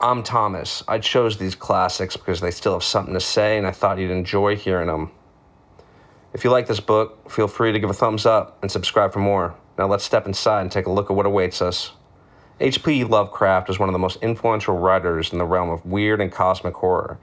I'm Thomas. I chose these classics because they still have something to say, and I thought you'd enjoy hearing them. If you like this book, feel free to give a thumbs up and subscribe for more. Now let's step inside and take a look at what awaits us. H.P. Lovecraft is one of the most influential writers in the realm of weird and cosmic horror,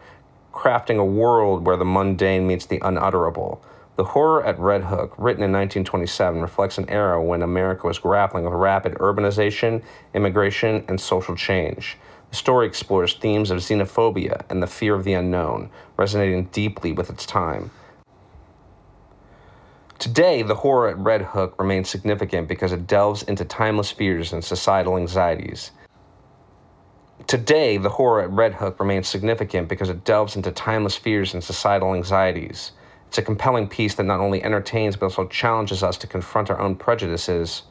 crafting a world where the mundane meets the unutterable. The Horror at Red Hook, written in 1927, reflects an era when America was grappling with rapid urbanization, immigration, and social change. The story explores themes of xenophobia and the fear of the unknown, resonating deeply with its time. Today, the horror at Red Hook remains significant because it delves into timeless fears and societal anxieties. It's a compelling piece that not only entertains but also challenges us to confront our own prejudices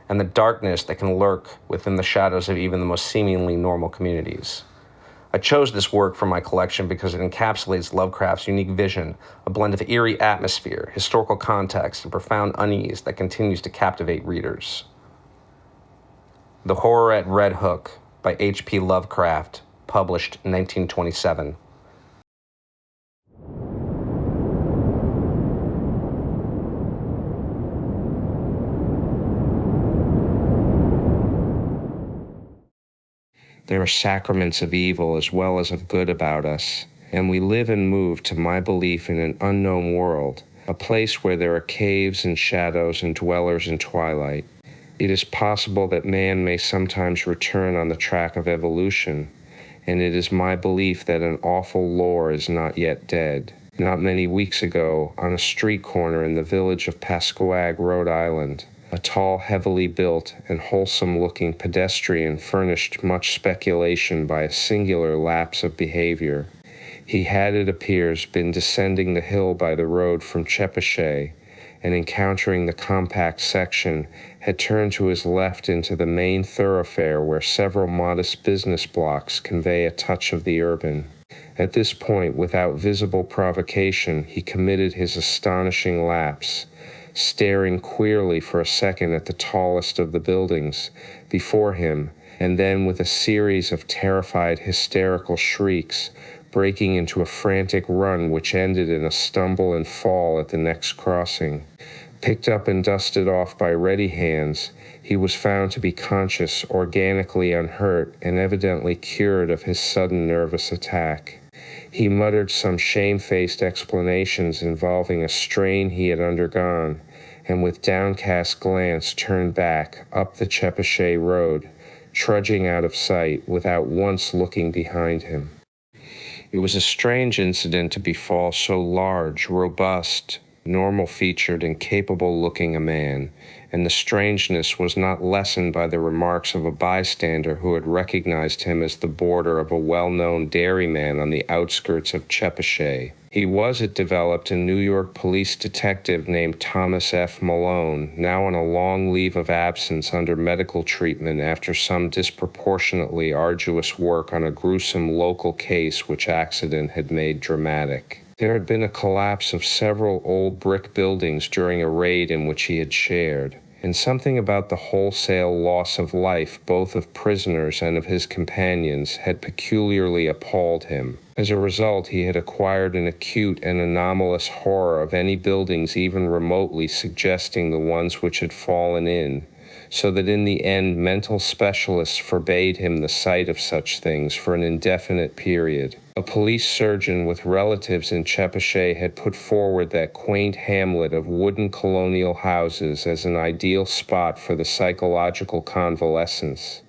and the darkness that can lurk within the shadows of even the most seemingly normal communities. I chose this work from my collection because it encapsulates Lovecraft's unique vision, a blend of eerie atmosphere, historical context, and profound unease that continues to captivate readers. The Horror at Red Hook by H.P. Lovecraft, published in 1927. There are sacraments of evil as well as of good about us, and we live and move to my belief in an unknown world, a place where there are caves and shadows and dwellers in twilight. It is possible that man may sometimes return on the track of evolution, and it is my belief that an awful lore is not yet dead. Not many weeks ago, on a street corner in the village of Pasquag, Rhode Island, a tall, heavily built, and wholesome-looking pedestrian furnished much speculation by a singular lapse of behavior. He had, it appears, been descending the hill by the road from Chepachet, and encountering the compact section, had turned to his left into the main thoroughfare where several modest business blocks convey a touch of the urban. At this point, without visible provocation, he committed his astonishing lapse, staring queerly for a second at the tallest of the buildings before him, and then with a series of terrified, hysterical shrieks, breaking into a frantic run which ended in a stumble and fall at the next crossing. Picked up and dusted off by ready hands, he was found to be conscious, organically unhurt, and evidently cured of his sudden nervous attack. He muttered some shamefaced explanations involving a strain he had undergone, and with downcast glance turned back up the Chepachet road, trudging out of sight without once looking behind him. It was a strange incident to befall so large, robust, normal-featured, and capable-looking a man, and the strangeness was not lessened by the remarks of a bystander who had recognized him as the boarder of a well-known dairyman on the outskirts of Chepachet. He was, it developed, a New York police detective named Thomas F. Malone, now on a long leave of absence under medical treatment after some disproportionately arduous work on a gruesome local case which accident had made dramatic. There had been a collapse of several old brick buildings during a raid in which he had shared, and something about the wholesale loss of life both of prisoners and of his companions had peculiarly appalled him. As a result, he had acquired an acute and anomalous horror of any buildings even remotely suggesting the ones which had fallen in, so that in the end mental specialists forbade him the sight of such things for an indefinite period. A police surgeon with relatives in Chepachet had put forward that quaint hamlet of wooden colonial houses as an ideal spot for the psychological convalescence,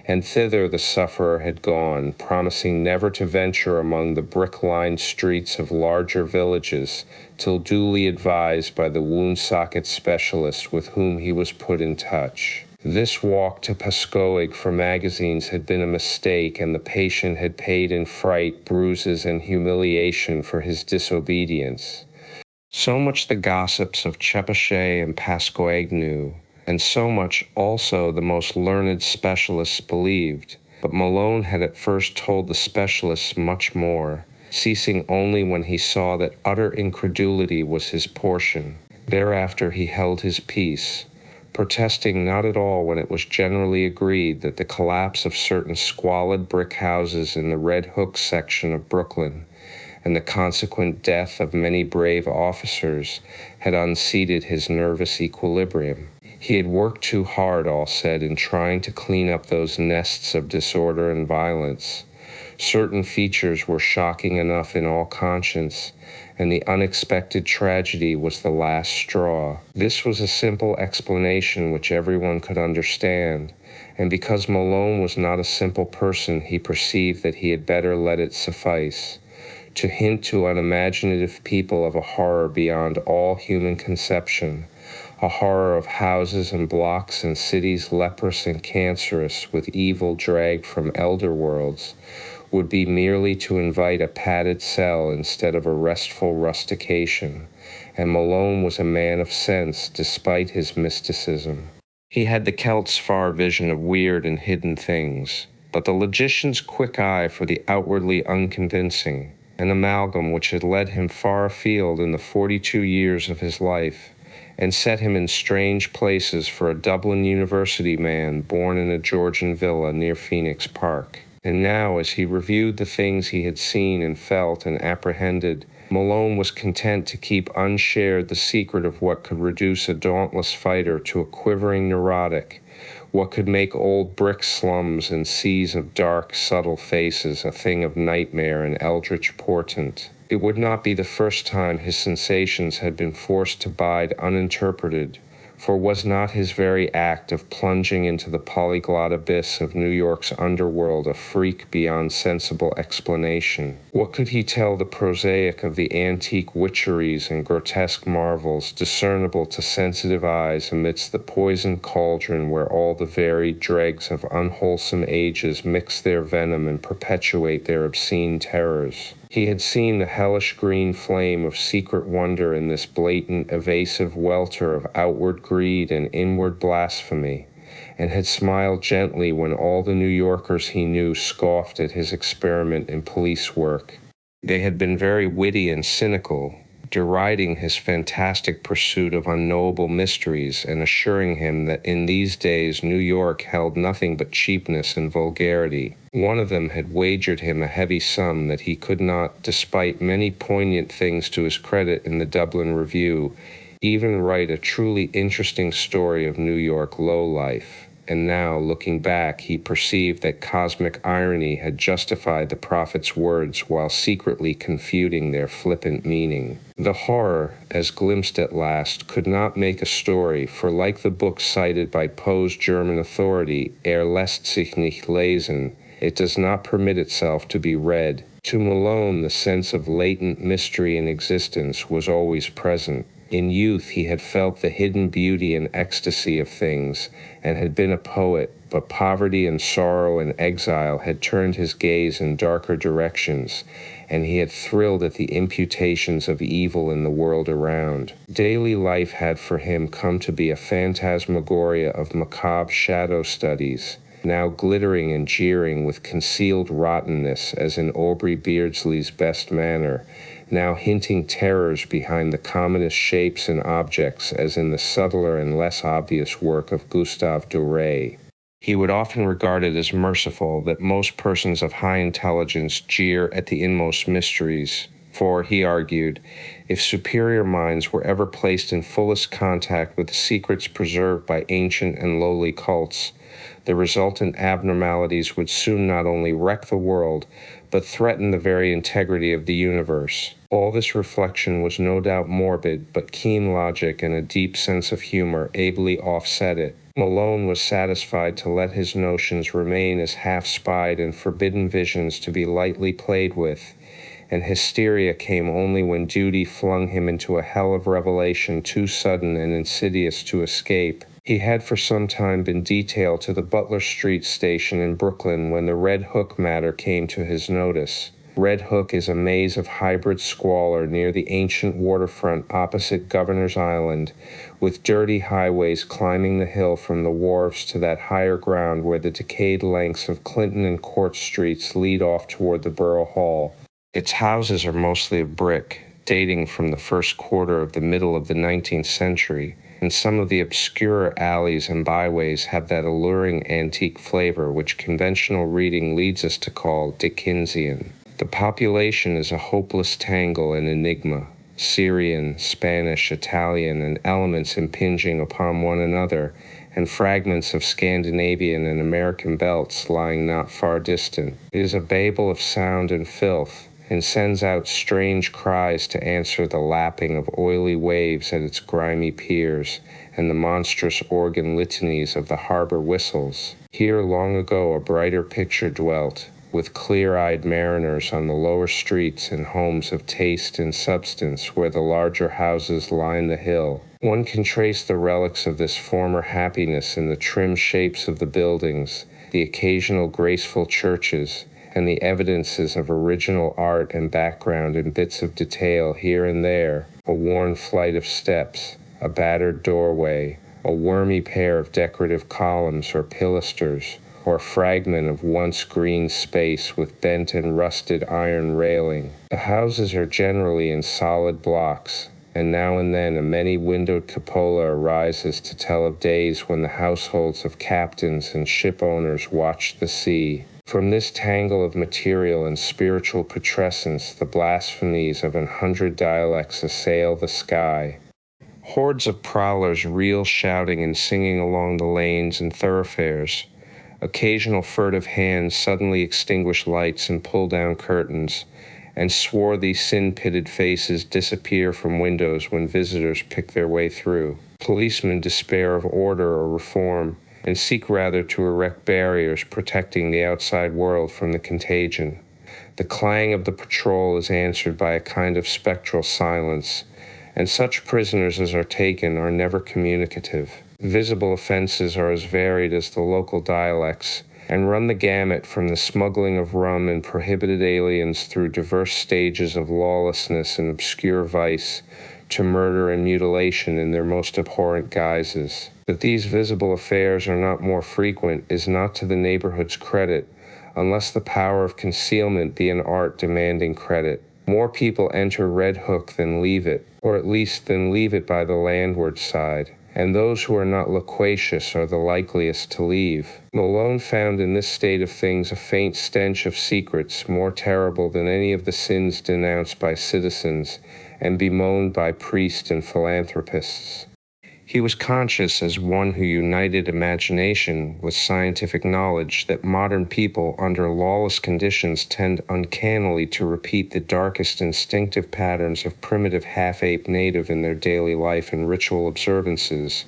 and thither the sufferer had gone, promising never to venture among the brick-lined streets of larger villages till duly advised by the wound socket specialist with whom he was put in touch. This walk to Pascoag for magazines had been a mistake, and the patient had paid in fright, bruises, and humiliation for his disobedience. So much the gossips of Chepachet and Pascoag knew, and so much also the most learned specialists believed, but Malone had at first told the specialists much more, ceasing only when he saw that utter incredulity was his portion. Thereafter he held his peace, protesting not at all when it was generally agreed that the collapse of certain squalid brick houses in the Red Hook section of Brooklyn and the consequent death of many brave officers had unseated his nervous equilibrium. He had worked too hard, all said, in trying to clean up those nests of disorder and violence. Certain features were shocking enough in all conscience, and the unexpected tragedy was the last straw. This was a simple explanation which everyone could understand, and because Malone was not a simple person, he perceived that he had better let it suffice. To hint to unimaginative people of a horror beyond all human conception, a horror of houses and blocks and cities leprous and cancerous with evil dragged from elder worlds, would be merely to invite a padded cell instead of a restful rustication, and Malone was a man of sense despite his mysticism. He had the Celt's far vision of weird and hidden things, but the logician's quick eye for the outwardly unconvincing, an amalgam which had led him far afield in the 42 years of his life, and set him in strange places for a Dublin University man born in a Georgian villa near Phoenix Park. And now, as he reviewed the things he had seen and felt and apprehended, Malone was content to keep unshared the secret of what could reduce a dauntless fighter to a quivering neurotic, what could make old brick slums and seas of dark, subtle faces a thing of nightmare and eldritch portent. It would not be the first time his sensations had been forced to bide uninterpreted, for was not his very act of plunging into the polyglot abyss of New York's underworld a freak beyond sensible explanation? What could he tell the prosaic of the antique witcheries and grotesque marvels discernible to sensitive eyes amidst the poisoned cauldron where all the varied dregs of unwholesome ages mix their venom and perpetuate their obscene terrors? He had seen the hellish green flame of secret wonder in this blatant, evasive welter of outward greed and inward blasphemy, and had smiled gently when all the New Yorkers he knew scoffed at his experiment in police work. They had been very witty and cynical, deriding his fantastic pursuit of unknowable mysteries and assuring him that in these days New York held nothing but cheapness and vulgarity. One of them had wagered him a heavy sum that he could not, despite many poignant things to his credit in the Dublin Review, even write a truly interesting story of New York low-life. And now, looking back, he perceived that cosmic irony had justified the prophet's words while secretly confuting their flippant meaning. The horror, as glimpsed at last, could not make a story, for like the book cited by Poe's German authority, lässt sich nicht lesen, it does not permit itself to be read. To Malone, the sense of latent mystery in existence was always present. In youth, he had felt the hidden beauty and ecstasy of things, and had been a poet, but poverty and sorrow and exile had turned his gaze in darker directions, and he had thrilled at the imputations of evil in the world around. Daily life had for him come to be a phantasmagoria of macabre shadow studies, now glittering and jeering with concealed rottenness as in Aubrey Beardsley's Best Manner, now hinting terrors behind the commonest shapes and objects as in the subtler and less obvious work of Gustave Doré. He would often regard it as merciful that most persons of high intelligence jeer at the inmost mysteries, for, he argued, if superior minds were ever placed in fullest contact with the secrets preserved by ancient and lowly cults, the resultant abnormalities would soon not only wreck the world, but threaten the very integrity of the universe. All this reflection was no doubt morbid, but keen logic and a deep sense of humor ably offset it. Malone was satisfied to let his notions remain as half-spied and forbidden visions to be lightly played with, and hysteria came only when duty flung him into a hell of revelation too sudden and insidious to escape. He had for some time been detailed to the Butler Street station in Brooklyn when the Red Hook matter came to his notice. Red Hook is a maze of hybrid squalor near the ancient waterfront opposite Governor's Island, with dirty highways climbing the hill from the wharves to that higher ground where the decayed lengths of Clinton and Court Streets lead off toward the Borough Hall. Its houses are mostly of brick, dating from the first quarter of the middle of the 19th century, and some of the obscure alleys and byways have that alluring antique flavor which conventional reading leads us to call Dickensian. The population is a hopeless tangle and enigma, Syrian, Spanish, Italian, and elements impinging upon one another, and fragments of Scandinavian and American belts lying not far distant. It is a babel of sound and filth, and sends out strange cries to answer the lapping of oily waves at its grimy piers and the monstrous organ litanies of the harbor whistles. Here long ago a brighter picture dwelt, with clear-eyed mariners on the lower streets and homes of taste and substance where the larger houses line the hill. One can trace the relics of this former happiness in the trim shapes of the buildings, the occasional graceful churches, and the evidences of original art and background in bits of detail here and there, a worn flight of steps, a battered doorway, a wormy pair of decorative columns or pilasters, or a fragment of once green space with bent and rusted iron railing. The houses are generally in solid blocks, and now and then a many-windowed cupola arises to tell of days when the households of captains and ship owners watched the sea. From this tangle of material and spiritual putrescence, the blasphemies of 100 dialects assail the sky. Hordes of prowlers reel shouting and singing along the lanes and thoroughfares. Occasional furtive hands suddenly extinguish lights and pull down curtains, and swarthy, sin-pitted faces disappear from windows when visitors pick their way through. Policemen despair of order or reform, and seek rather to erect barriers protecting the outside world from the contagion. The clang of the patrol is answered by a kind of spectral silence, and such prisoners as are taken are never communicative. Visible offenses are as varied as the local dialects, and run the gamut from the smuggling of rum and prohibited aliens through diverse stages of lawlessness and obscure vice, to murder and mutilation in their most abhorrent guises. That these visible affairs are not more frequent is not to the neighborhood's credit, unless the power of concealment be an art demanding credit. More people enter Red Hook than leave it, or at least than leave it by the landward side, and those who are not loquacious are the likeliest to leave. Malone found in this state of things a faint stench of secrets more terrible than any of the sins denounced by citizens and bemoaned by priests and philanthropists. He was conscious, as one who united imagination with scientific knowledge, that modern people under lawless conditions tend uncannily to repeat the darkest instinctive patterns of primitive half-ape native in their daily life and ritual observances,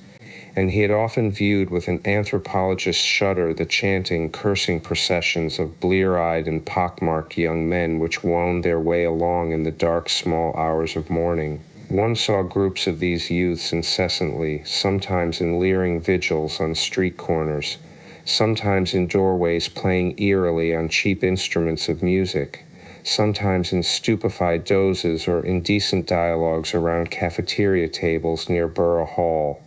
and he had often viewed with an anthropologist's shudder the chanting, cursing processions of blear-eyed and pockmarked young men which wound their way along in the dark, small hours of morning. One saw groups of these youths incessantly, sometimes in leering vigils on street corners, sometimes in doorways playing eerily on cheap instruments of music, sometimes in stupefied dozes or indecent dialogues around cafeteria tables near Borough Hall,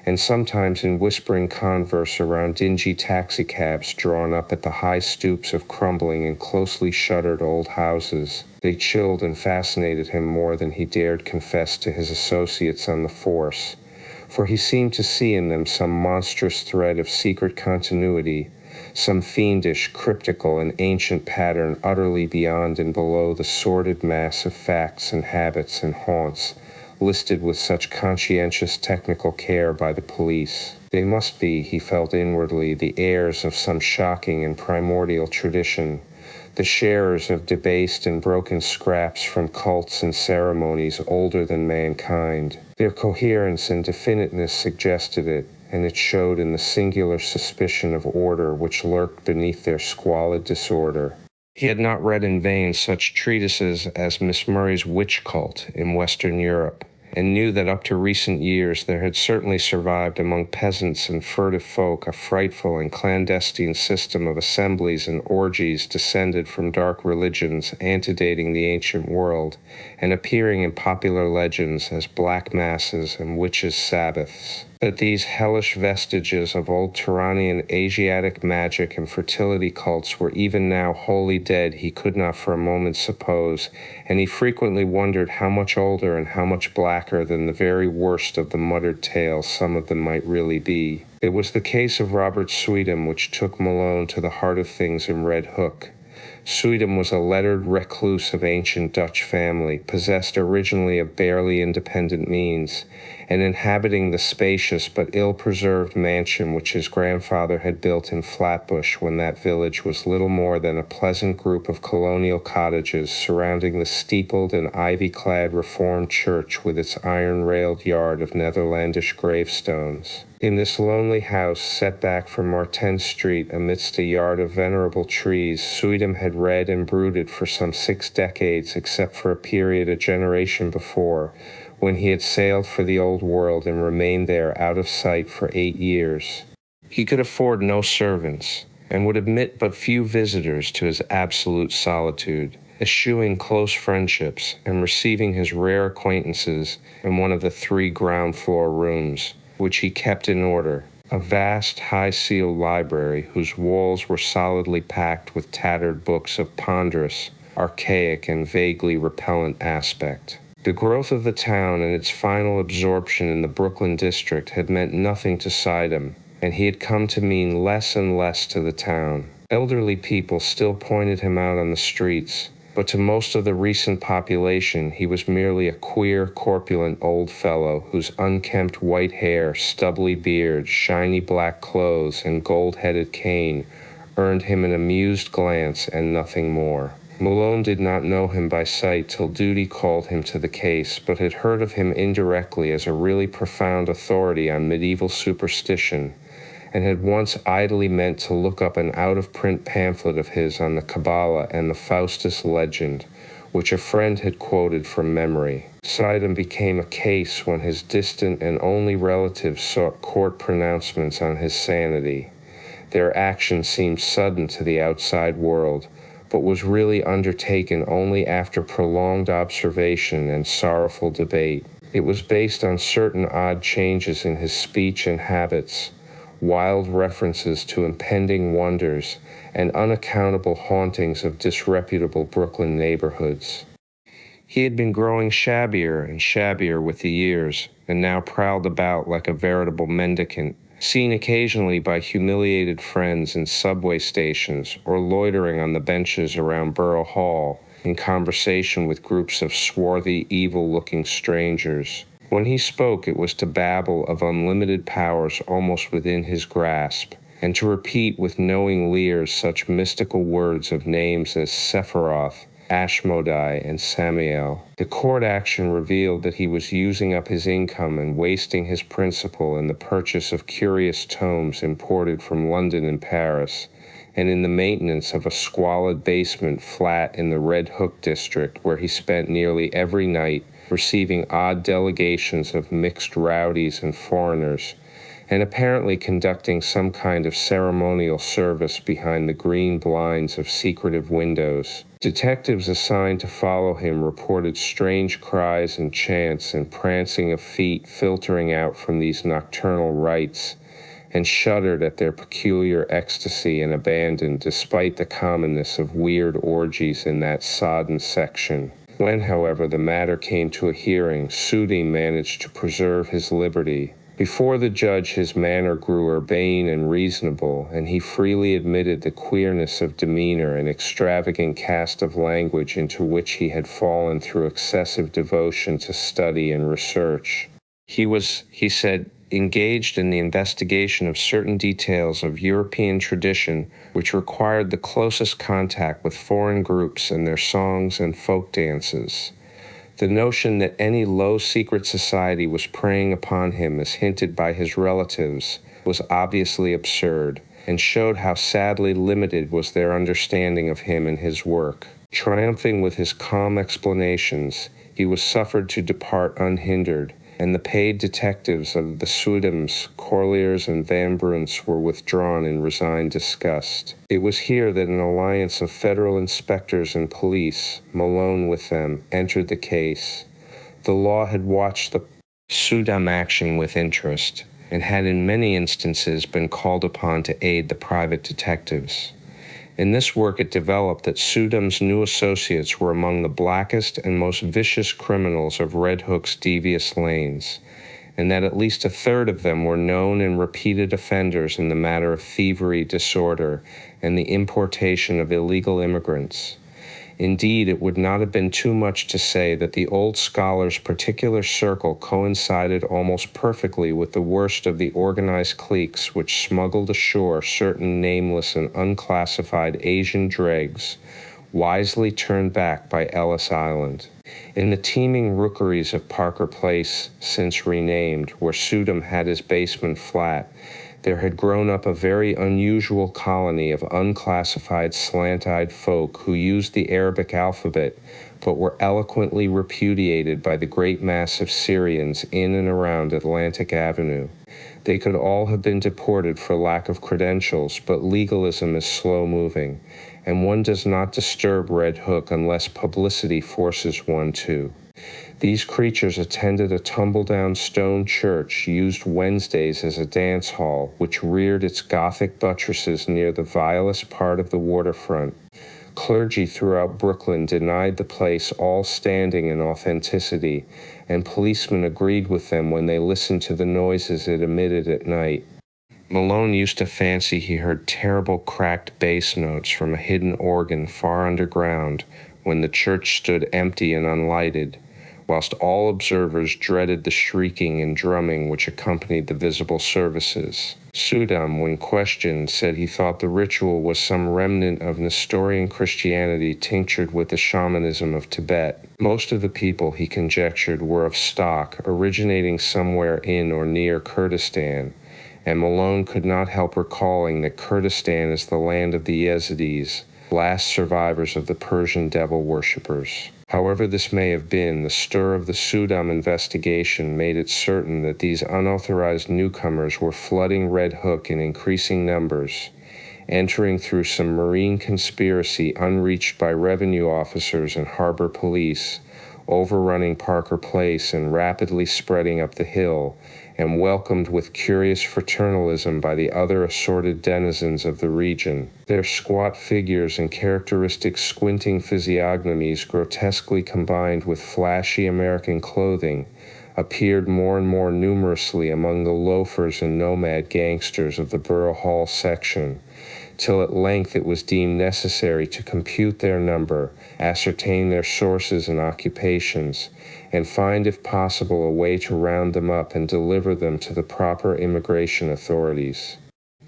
and sometimes in whispering converse around dingy taxicabs drawn up at the high stoops of crumbling and closely shuttered old houses. They chilled and fascinated him more than he dared confess to his associates on the force, for he seemed to see in them some monstrous thread of secret continuity, some fiendish, cryptical, and ancient pattern utterly beyond and below the sordid mass of facts and habits and haunts listed with such conscientious technical care by the police. They must be, he felt inwardly, the heirs of some shocking and primordial tradition, the sharers of debased and broken scraps from cults and ceremonies older than mankind. Their coherence and definiteness suggested it, and it showed in the singular suspicion of order which lurked beneath their squalid disorder. He had not read in vain such treatises as Miss Murray's Witch Cult in Western Europe, and knew that up to recent years there had certainly survived among peasants and furtive folk a frightful and clandestine system of assemblies and orgies descended from dark religions antedating the ancient world, and appearing in popular legends as black masses and witches' sabbaths. That these hellish vestiges of old Turanian Asiatic magic and fertility cults were even now wholly dead he could not for a moment suppose, and he frequently wondered how much older and how much blacker than the very worst of the muttered tales some of them might really be. It was the case of Robert Sweetum which took Malone to the heart of things in Red Hook. Sweetum was a lettered recluse of ancient Dutch family, possessed originally of barely independent means, and inhabiting the spacious but ill-preserved mansion which his grandfather had built in Flatbush when that village was little more than a pleasant group of colonial cottages surrounding the steepled and ivy-clad Reformed church with its iron-railed yard of Netherlandish gravestones. In this lonely house, set back from Martin Street amidst a yard of venerable trees, Sweetum had read and brooded for some 6 decades, except for a period a generation before, when he had sailed for the old world and remained there out of sight for 8 years. He could afford no servants, and would admit but few visitors to his absolute solitude, eschewing close friendships and receiving his rare acquaintances in one of the 3 ground-floor rooms, which he kept in order, a vast high-ceiled library whose walls were solidly packed with tattered books of ponderous, archaic, and vaguely repellent aspect. The growth of the town and its final absorption in the Brooklyn district had meant nothing to Sweetum, and he had come to mean less and less to the town. Elderly people still pointed him out on the streets, but to most of the recent population he was merely a queer, corpulent old fellow whose unkempt white hair, stubbly beard, shiny black clothes, and gold-headed cane earned him an amused glance and nothing more. Malone did not know him by sight till duty called him to the case, but had heard of him indirectly as a really profound authority on medieval superstition, and had once idly meant to look up an out-of-print pamphlet of his on the Kabbalah and the Faustus legend, which a friend had quoted from memory. Sweetum became a case when his distant and only relatives sought court pronouncements on his sanity. Their action seemed sudden to the outside world, but was really undertaken only after prolonged observation and sorrowful debate. It was based on certain odd changes in his speech and habits, wild references to impending wonders, and unaccountable hauntings of disreputable Brooklyn neighborhoods. He had been growing shabbier and shabbier with the years, and now prowled about like a veritable mendicant, seen occasionally by humiliated friends in subway stations or loitering on the benches around Borough Hall in conversation with groups of swarthy, evil-looking strangers. When he spoke, it was to babble of unlimited powers almost within his grasp, and to repeat with knowing leers such mystical words of names as Sephiroth, Ashmodai, and Samael. The court action revealed that he was using up his income and wasting his principal in the purchase of curious tomes imported from London and Paris, and in the maintenance of a squalid basement flat in the Red Hook district where he spent nearly every night receiving odd delegations of mixed rowdies and foreigners, and apparently conducting some kind of ceremonial service behind the green blinds of secretive windows. Detectives assigned to follow him reported strange cries and chants and prancing of feet filtering out from these nocturnal rites, and shuddered at their peculiar ecstasy and abandon despite the commonness of weird orgies in that sodden section. When, however, the matter came to a hearing, Sweetum managed to preserve his liberty. Before the judge his manner grew urbane and reasonable, and he freely admitted the queerness of demeanor and extravagant cast of language into which he had fallen through excessive devotion to study and research. He was, he said, engaged in the investigation of certain details of European tradition which required the closest contact with foreign groups and their songs and folk dances. The notion that any low secret society was preying upon him as hinted by his relatives was obviously absurd, and showed how sadly limited was their understanding of him and his work. Triumphing with his calm explanations, he was suffered to depart unhindered, and the paid detectives of the Sweetums, Corliers, and Van Bruns were withdrawn in resigned disgust. It was here that an alliance of federal inspectors and police, Malone with them, entered the case. The law had watched the Sweetum action with interest, and had in many instances been called upon to aid the private detectives. In this work, it developed that Sudam's new associates were among the blackest and most vicious criminals of Red Hook's devious lanes, and that at least a third of them were known and repeated offenders in the matter of thievery, disorder, and the importation of illegal immigrants. Indeed, it would not have been too much to say that the old scholar's particular circle coincided almost perfectly with the worst of the organized cliques which smuggled ashore certain nameless and unclassified Asian dregs, wisely turned back by Ellis Island. In the teeming rookeries of Parker Place, since renamed, where Sudam had his basement flat, there had grown up a very unusual colony of unclassified slant-eyed folk who used the Arabic alphabet but were eloquently repudiated by the great mass of Syrians in and around Atlantic Avenue. They could all have been deported for lack of credentials, but legalism is slow-moving, and one does not disturb Red Hook unless publicity forces one to. These creatures attended a tumble-down stone church used Wednesdays as a dance hall, which reared its Gothic buttresses near the vilest part of the waterfront. Clergy throughout Brooklyn denied the place all standing and authenticity, and policemen agreed with them when they listened to the noises it emitted at night. Malone used to fancy he heard terrible cracked bass notes from a hidden organ far underground when the church stood empty and unlighted, whilst all observers dreaded the shrieking and drumming which accompanied the visible services. Sudam, when questioned, said he thought the ritual was some remnant of Nestorian Christianity tinctured with the shamanism of Tibet. Most of the people, he conjectured, were of stock, originating somewhere in or near Kurdistan, and Malone could not help recalling that Kurdistan is the land of the Yazidis, last survivors of the Persian devil worshippers. However this may have been, the stir of the Sudam investigation made it certain that these unauthorized newcomers were flooding Red Hook in increasing numbers, entering through some marine conspiracy unreached by revenue officers and harbor police, overrunning Parker Place and rapidly spreading up the hill, and welcomed with curious fraternalism by the other assorted denizens of the region. Their squat figures and characteristic squinting physiognomies, grotesquely combined with flashy American clothing, appeared more and more numerously among the loafers and nomad gangsters of the Borough Hall section, till at length it was deemed necessary to compute their number, ascertain their sources and occupations, and find, if possible, a way to round them up and deliver them to the proper immigration authorities.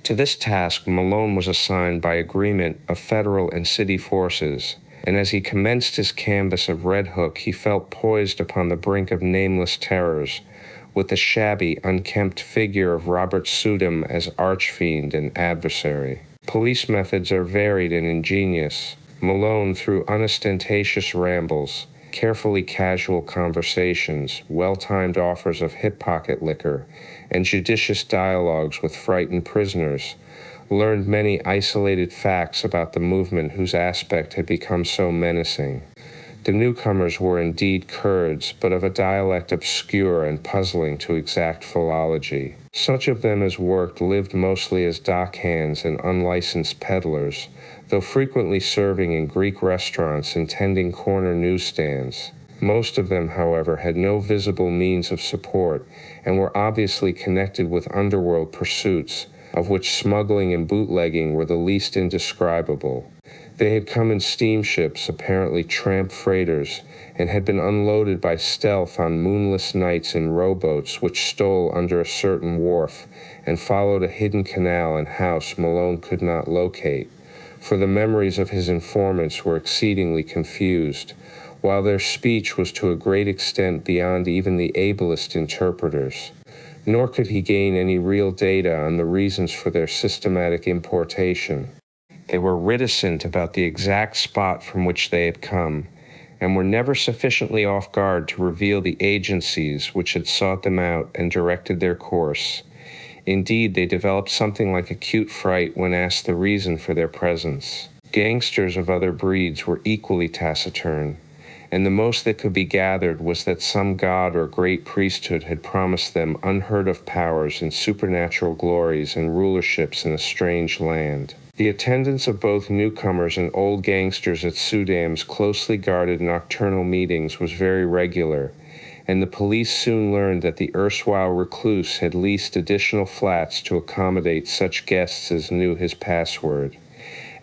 To this task, Malone was assigned by agreement of federal and city forces, and as he commenced his canvass of Red Hook, he felt poised upon the brink of nameless terrors, with the shabby, unkempt figure of Robert Sudam as archfiend and adversary. Police methods are varied and ingenious. Malone, through unostentatious rambles, carefully casual conversations, well-timed offers of hip-pocket liquor, and judicious dialogues with frightened prisoners, learned many isolated facts about the movement whose aspect had become so menacing. The newcomers were indeed Kurds, but of a dialect obscure and puzzling to exact philology. Such of them as worked lived mostly as dockhands and unlicensed peddlers, though frequently serving in Greek restaurants and tending corner newsstands. Most of them, however, had no visible means of support and were obviously connected with underworld pursuits, of which smuggling and bootlegging were the least indescribable. They had come in steamships, apparently tramp freighters, and had been unloaded by stealth on moonless nights in rowboats which stole under a certain wharf and followed a hidden canal and house Malone could not locate, for the memories of his informants were exceedingly confused, while their speech was to a great extent beyond even the ablest interpreters. Nor could he gain any real data on the reasons for their systematic importation. They were reticent about the exact spot from which they had come, and were never sufficiently off guard to reveal the agencies which had sought them out and directed their course. Indeed, they developed something like acute fright when asked the reason for their presence. Gangsters of other breeds were equally taciturn, and the most that could be gathered was that some god or great priesthood had promised them unheard-of powers and supernatural glories and rulerships in a strange land. The attendance of both newcomers and old gangsters at Sudam's closely guarded nocturnal meetings was very regular, and the police soon learned that the erstwhile recluse had leased additional flats to accommodate such guests as knew his password,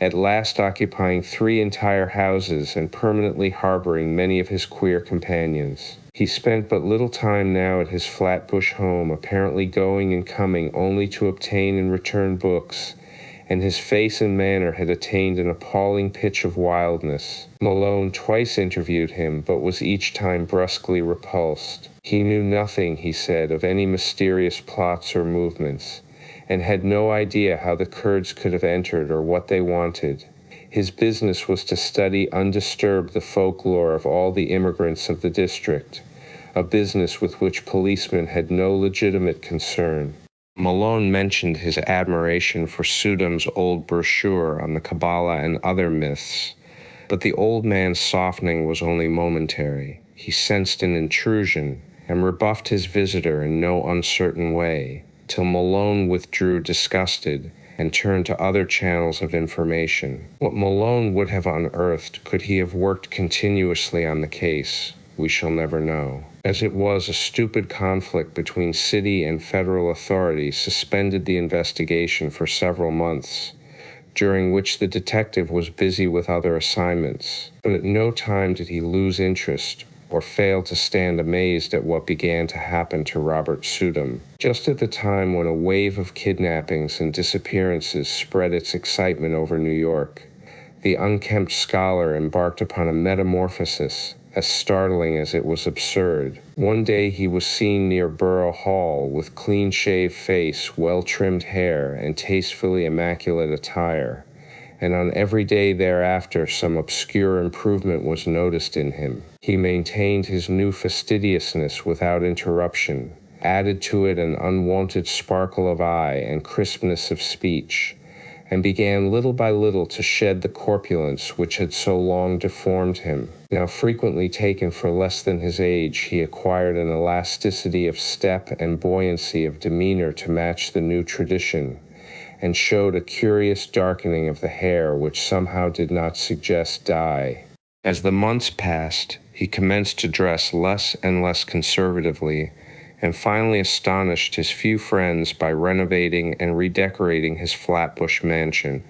at last occupying 3 entire houses and permanently harboring many of his queer companions. He spent but little time now at his Flatbush home, apparently going and coming only to obtain and return books, and his face and manner had attained an appalling pitch of wildness. Malone twice interviewed him, but was each time brusquely repulsed. He knew nothing, he said, of any mysterious plots or movements, and had no idea how the Kurds could have entered or what they wanted. His business was to study undisturbed the folklore of all the immigrants of the district, a business with which policemen had no legitimate concern. Malone mentioned his admiration for Sudam's old brochure on the Kabbalah and other myths, but the old man's softening was only momentary. He sensed an intrusion and rebuffed his visitor in no uncertain way, till Malone withdrew disgusted and turned to other channels of information. What Malone would have unearthed could he have worked continuously on the case, we shall never know. As it was, a stupid conflict between city and federal authorities suspended the investigation for several months, during which the detective was busy with other assignments, but at no time did he lose interest or fail to stand amazed at what began to happen to Robert Sudam. Just at the time when a wave of kidnappings and disappearances spread its excitement over New York, the unkempt scholar embarked upon a metamorphosis as startling as it was absurd. One day he was seen near Borough Hall with clean-shaved face, well-trimmed hair, and tastefully immaculate attire, and on every day thereafter some obscure improvement was noticed in him. He maintained his new fastidiousness without interruption, added to it an unwonted sparkle of eye and crispness of speech, and began little by little to shed the corpulence which had so long deformed him. Now frequently taken for less than his age, he acquired an elasticity of step and buoyancy of demeanor to match the new tradition, and showed a curious darkening of the hair which somehow did not suggest dye. As the months passed, he commenced to dress less and less conservatively, and finally astonished his few friends by renovating and redecorating his Flatbush mansion,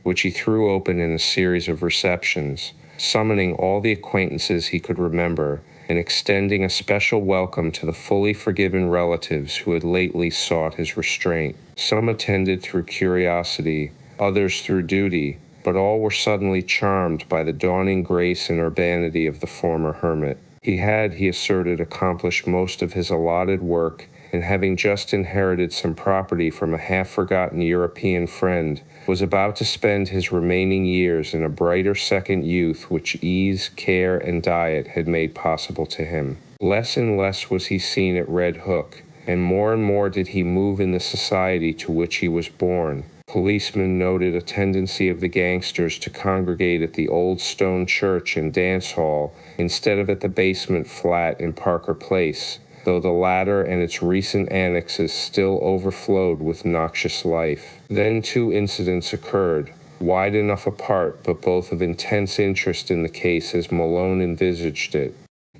which he threw open in a series of receptions, summoning all the acquaintances he could remember, and extending a special welcome to the fully forgiven relatives who had lately sought his restraint. Some attended through curiosity, others through duty, but all were suddenly charmed by the dawning grace and urbanity of the former hermit. He had, he asserted, accomplished most of his allotted work, and having just inherited some property from a half-forgotten European friend, was about to spend his remaining years in a brighter second youth which ease, care, and diet had made possible to him. Less and less was he seen at Red Hook, and more did he move in the society to which he was born. Policemen noted a tendency of the gangsters to congregate at the old stone church and dance hall instead of at the basement flat in Parker Place, though the latter and its recent annexes still overflowed with noxious life. Then 2 incidents occurred, wide enough apart but both of intense interest in the case as Malone envisaged it.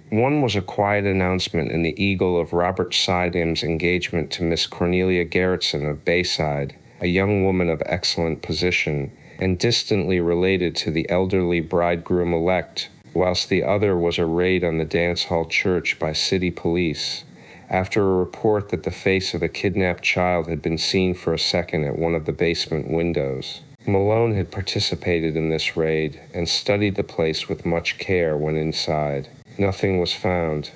One was a quiet announcement in the Eagle of Robert Sudam's engagement to Miss Cornelia Garretson of Bayside, a young woman of excellent position, and distantly related to the elderly bridegroom-elect, whilst the other was a raid on the dance hall church by city police, after a report that the face of a kidnapped child had been seen for a second at one of the basement windows. Malone had participated in this raid and studied the place with much care when inside. Nothing was found.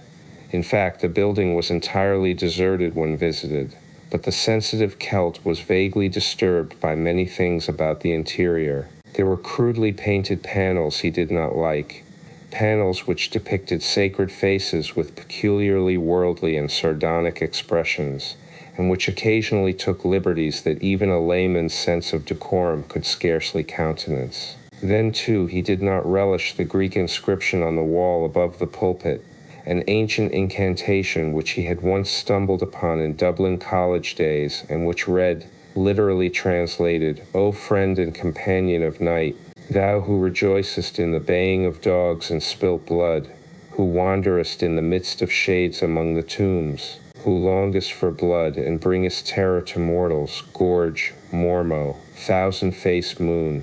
In fact, the building was entirely deserted when visited, but the sensitive Celt was vaguely disturbed by many things about the interior. There were crudely painted panels he did not like, panels which depicted sacred faces with peculiarly worldly and sardonic expressions, and which occasionally took liberties that even a layman's sense of decorum could scarcely countenance. Then, too, he did not relish the Greek inscription on the wall above the pulpit, an ancient incantation which he had once stumbled upon in Dublin college days, and which read, literally translated, "O friend and companion of night, thou who rejoicest in the baying of dogs and spilt blood, who wanderest in the midst of shades among the tombs, who longest for blood and bringest terror to mortals, Gorge, Mormo, thousand-faced moon,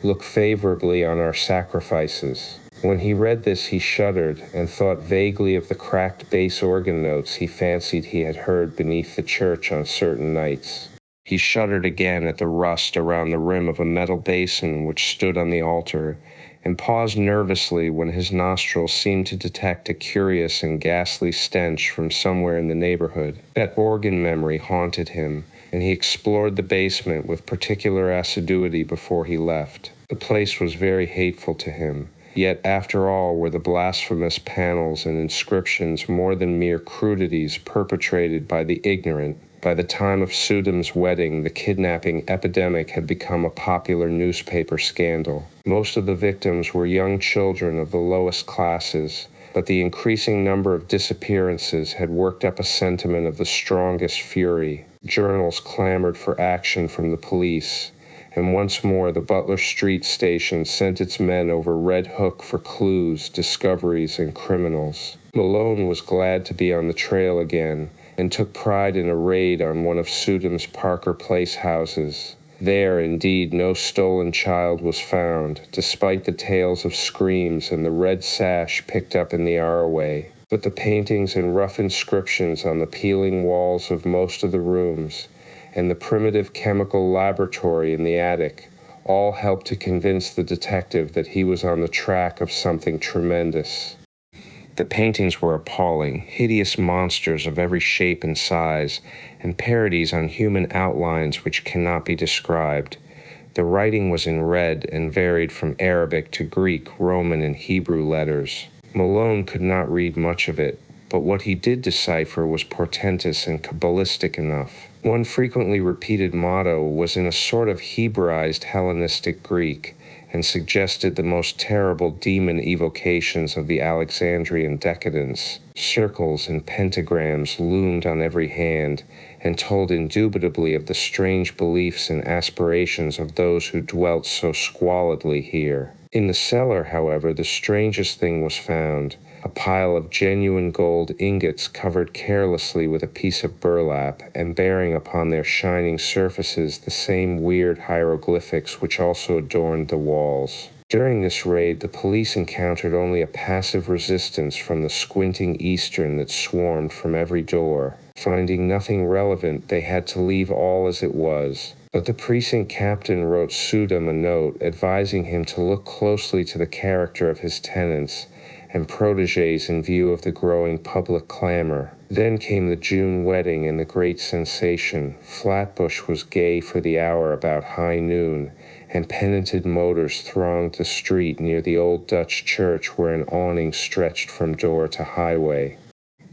look favorably on our sacrifices." When he read this, he shuddered and thought vaguely of the cracked bass organ notes he fancied he had heard beneath the church on certain nights. He shuddered again at the rust around the rim of a metal basin which stood on the altar, and paused nervously when his nostrils seemed to detect a curious and ghastly stench from somewhere in the neighborhood. That organ memory haunted him, and he explored the basement with particular assiduity before he left. The place was very hateful to him. Yet, after all, were the blasphemous panels and inscriptions more than mere crudities perpetrated by the ignorant? By the time of Sudam's wedding, the kidnapping epidemic had become a popular newspaper scandal. Most of the victims were young children of the lowest classes, but the increasing number of disappearances had worked up a sentiment of the strongest fury. Journals clamored for action from the police, and once more the Butler Street station sent its men over Red Hook for clues, discoveries, and criminals. Malone was glad to be on the trail again, and took pride in a raid on one of Sudam's Parker Place houses. There, indeed, no stolen child was found, despite the tales of screams and the red sash picked up in the arroway. But the paintings and rough inscriptions on the peeling walls of most of the rooms, and the primitive chemical laboratory in the attic, all helped to convince the detective that he was on the track of something tremendous. The paintings were appalling, hideous monsters of every shape and size, and parodies on human outlines which cannot be described. The writing was in red and varied from Arabic to Greek, Roman, and Hebrew letters. Malone could not read much of it, but what he did decipher was portentous and Kabbalistic enough. One frequently repeated motto was in a sort of Hebraized Hellenistic Greek, and suggested the most terrible demon evocations of the Alexandrian decadence. Circles and pentagrams loomed on every hand, and told indubitably of the strange beliefs and aspirations of those who dwelt so squalidly here. In the cellar, however, the strangest thing was found, a pile of genuine gold ingots covered carelessly with a piece of burlap, and bearing upon their shining surfaces the same weird hieroglyphics which also adorned the walls. During this raid, the police encountered only a passive resistance from the squinting Eastern that swarmed from every door. Finding nothing relevant, they had to leave all as it was. But the precinct captain wrote Sudam a note advising him to look closely to the character of his tenants and protégés in view of the growing public clamor. Then came the June wedding and the great sensation. Flatbush was gay for the hour about high noon, and penitent motors thronged the street near the old Dutch church where an awning stretched from door to highway.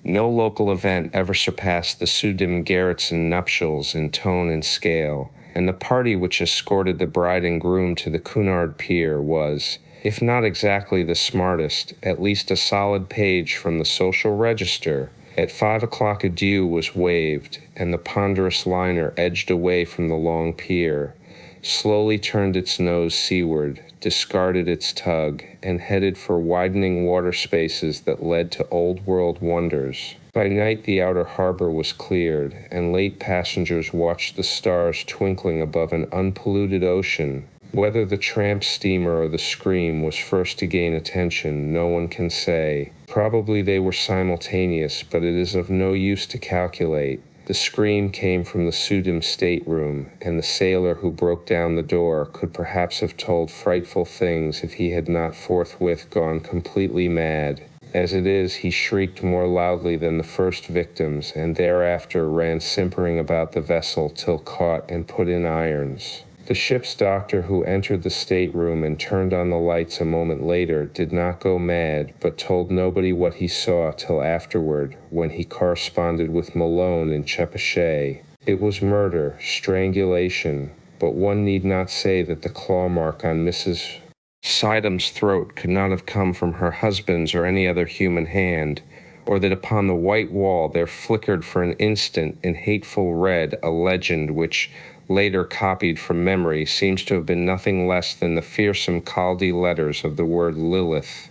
No local event ever surpassed the Sudam Gerritsen nuptials in tone and scale, and the party which escorted the bride and groom to the Cunard Pier was, if not exactly the smartest, at least a solid page from the social register. At 5 o'clock adieu was waved, and the ponderous liner edged away from the long pier, slowly turned its nose seaward, discarded its tug, and headed for widening water spaces that led to old-world wonders. By night the outer harbor was cleared, and late passengers watched the stars twinkling above an unpolluted ocean. Whether the tramp steamer or the Scream was first to gain attention, no one can say. Probably they were simultaneous, but it is of no use to calculate. The scream came from the Sudam stateroom, and the sailor who broke down the door could perhaps have told frightful things if he had not forthwith gone completely mad. As it is, he shrieked more loudly than the first victims, and thereafter ran simpering about the vessel till caught and put in irons. The ship's doctor, who entered the stateroom and turned on the lights a moment later, did not go mad, but told nobody what he saw till afterward, when he corresponded with Malone in Chepachet. It was murder, strangulation, but one need not say that the claw mark on Mrs. Sidam's throat could not have come from her husband's or any other human hand, or that upon the white wall there flickered for an instant in hateful red a legend which, later copied from memory, seems to have been nothing less than the fearsome Chaldee letters of the word Lilith.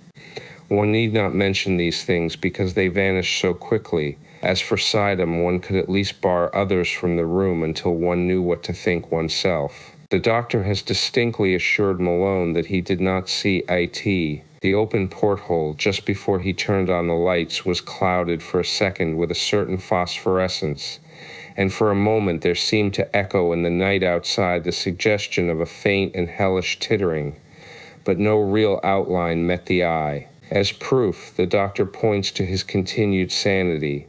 One need not mention these things because they vanish so quickly. As for Sidam, one could at least bar others from the room until one knew what to think oneself. The doctor has distinctly assured Malone that he did not see IT. The open porthole just before he turned on the lights was clouded for a second with a certain phosphorescence, and for a moment there seemed to echo in the night outside the suggestion of a faint and hellish tittering, but no real outline met the eye. As proof, the doctor points to his continued sanity.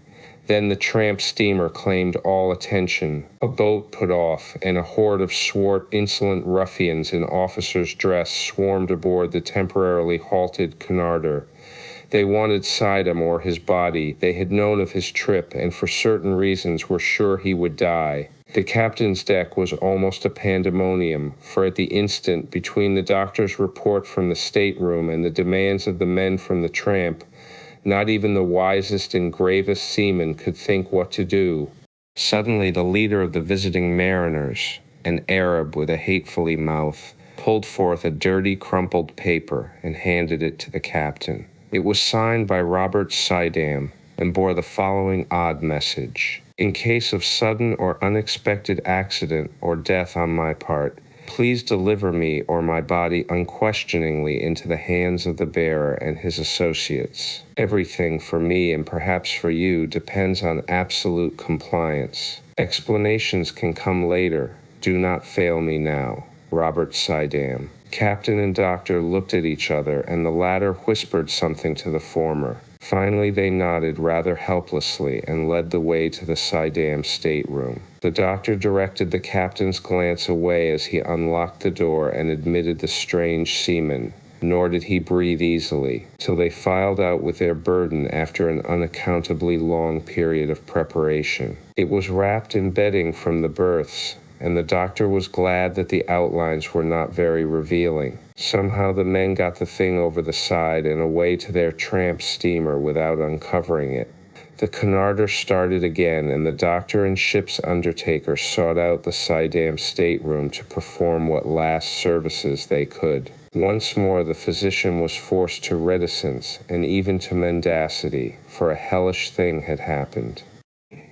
Then the tramp steamer claimed all attention. A boat put off, and a horde of swart, insolent ruffians in officer's dress swarmed aboard the temporarily halted Cunarder. They wanted Sidam or his body. They had known of his trip, and for certain reasons were sure he would die. The captain's deck was almost a pandemonium, for at the instant between the doctor's report from the stateroom and the demands of the men from the tramp, not even the wisest and gravest seaman could think what to do. Suddenly the leader of the visiting mariners, an Arab with a hatefully mouth, pulled forth a dirty, crumpled paper and handed it to the captain. It was signed by Robert Sidam and bore the following odd message. In case of sudden or unexpected accident or death on my part, please deliver me or my body unquestioningly into the hands of the bearer and his associates. Everything for me and perhaps for you depends on absolute compliance. Explanations can come later. Do not fail me now. Robert Sidam. Captain and doctor looked at each other, and the latter whispered something to the former. Finally they nodded rather helplessly and led the way to the Sidam stateroom. The doctor directed the captain's glance away as he unlocked the door and admitted the strange seaman, nor did he breathe easily, till they filed out with their burden after an unaccountably long period of preparation. It was wrapped in bedding from the berths, and the doctor was glad that the outlines were not very revealing. Somehow the men got the thing over the side and away to their tramp steamer without uncovering it. The Cunarder started again, and the doctor and ship's undertaker sought out the Sidam stateroom to perform what last services they could. Once more the physician was forced to reticence and even to mendacity, for a hellish thing had happened.